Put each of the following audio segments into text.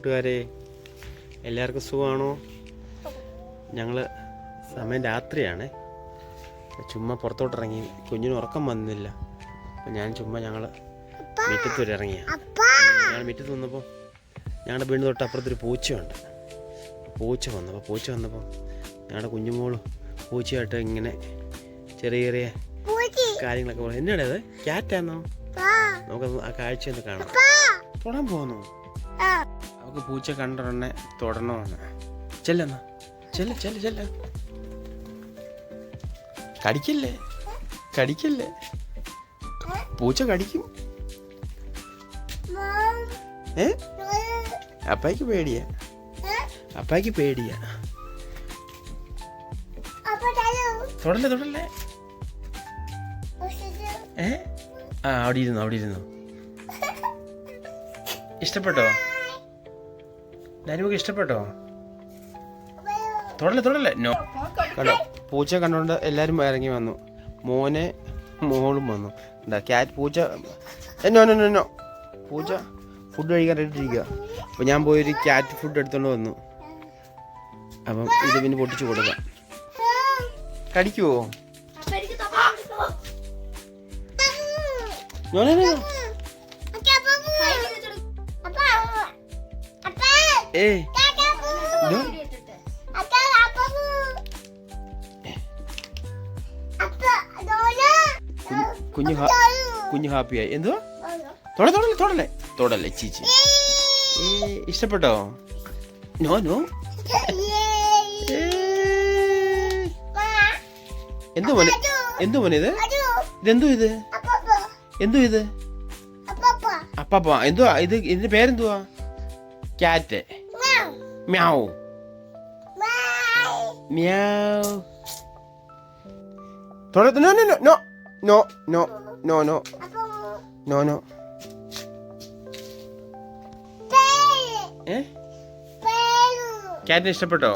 കൂട്ടുകാരെ, എല്ലാവർക്കും സുഖമാണോ? ഞങ്ങൾ സമയം രാത്രിയാണ്. ചുമ്മാ പുറത്തോട്ടിറങ്ങി. കുഞ്ഞിന് ഉറക്കം വന്നില്ല. അപ്പം ഞാൻ ചുമ്മാ ഞങ്ങൾ മുറ്റത്ത് വരെ ഇറങ്ങിയ. ഞങ്ങൾ മുറ്റത്ത് വന്നപ്പോൾ ഞങ്ങളുടെ വീടിന് തൊട്ട് അപ്പുറത്തൊരു പൂച്ചയുണ്ട്. പൂച്ച വന്നപ്പോൾ ഞങ്ങളുടെ കുഞ്ഞുമോളും പൂച്ചയായിട്ട് ഇങ്ങനെ ചെറിയ ചെറിയ കാര്യങ്ങളൊക്കെ പറഞ്ഞു. എന്നാണ് അത്? ക്യാറ്റാന്നോ? നമുക്കത് ആ കാഴ്ച ഒന്ന് കാണാം. തൊടാൻ പോകുന്നു. അവൾക്ക് പൂച്ച കണ്ടുടനെ തൊടണമെന്ന്. ചെല്ലെന്നാ, ചെല്ല. കടിക്കല്ലേ. പൂച്ച കടിക്കും. അപ്പായ്ക്ക് പേടിയാ. തൊടല്ലേ. അവിടെ ഇരുന്നു. ഇഷ്ടപ്പെട്ടോ? നാനുമൊക്കെ ഇഷ്ടപ്പെട്ടോ? തൊടല്ലേ. നോ കണ്ടോ, പൂച്ച കണ്ടോണ്ട് എല്ലാവരും ഇറങ്ങി വന്നു. മോളും വന്നു. പൂച്ച നോ പൂച്ച ഫുഡ് കഴിക്കാൻ റെഡിയിരിക്കുക. അപ്പോൾ ഞാൻ പോയൊരു ക്യാറ്റ് ഫുഡ് എടുത്തോണ്ട് വന്നു. അപ്പം ഇത് പിന്നെ പൊട്ടിച്ചു കൊടുക്കാം. കടിക്കുവോ? കുഞ്ഞു ഹാപ്പിയായി. എന്തുവാ? തൊടല്ലേ ചീച്ചി. ഇഷ്ടപ്പെട്ടോ? നോ എന്തു മോനെ ഇത്? എന്തോ ഇത്? അപ്പാപ്പ. എന്തുവാ ഇത്? ഇതിന്റെ പേരെന്തുവാ? ക്യാറ്റ്. മ്യാവ്. നോ. ക്യാറ്റിനെ ഇഷ്ടപ്പെട്ടോ?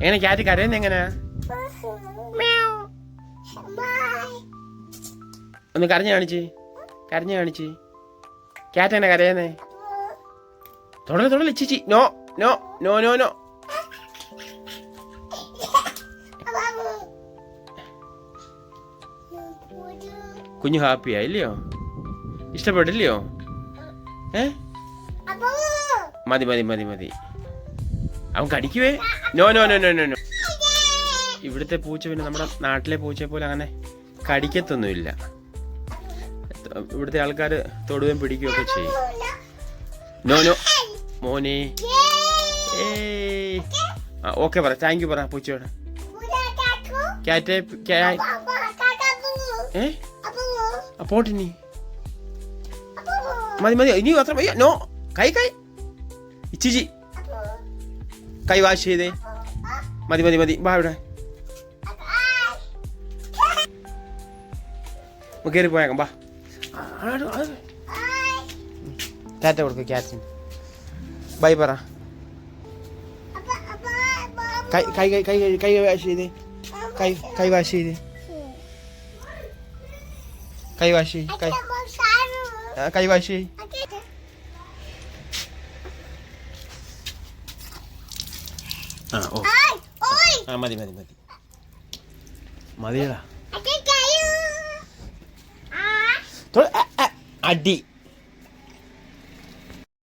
എങ്ങനെ ക്യാറ്റ് കരയുന്ന എങ്ങനെയാ? ഒന്ന് കരഞ്ഞു കാണിച്ച്. ക്യാറ്റ് എങ്ങനെ കരയുന്നേ? തൊടല്ലേ ചിച്ചി. നോ. കുഞ്ഞു ഹാപ്പിയായി ഇല്ലയോ? ഇഷ്ടപ്പെട്ടില്ലയോ? മതി. അവൻ കടിക്കുവേ. നോ. ഇവിടുത്തെ പൂച്ച പിന്നെ നമ്മുടെ നാട്ടിലെ പൂച്ചയെ പോലെ അങ്ങനെ കടിക്കത്തൊന്നുമില്ല. ഇവിടുത്തെ ആൾക്കാർ തൊടുകയും പിടിക്കുകയൊക്കെ ചെയ്യും. നോ മോനെ. ഓക്കെ പറ. താങ്ക് യു പറ പൂച്ചയോട്. ക്യാറ്റ് പോട്ടിനി. മതി. ഇനി മാത്രം വയ്യ. നോ. കൈ ഇച്ചിച്ചി കൈ വാഷ് ചെയ്തേ. മതി. വാ ഇവിടെ. കയറി പോയേക്കാം. വാ. ടാറ്റ കൊടുക്കും ക്യാറ്റിന്. ബൈ പറ. കൈ വാഷ് ചെയ്തേ. കൈ വാഷ് ചെയ്തേ. കൈ വാഷ്. മതിയടാ. അടി.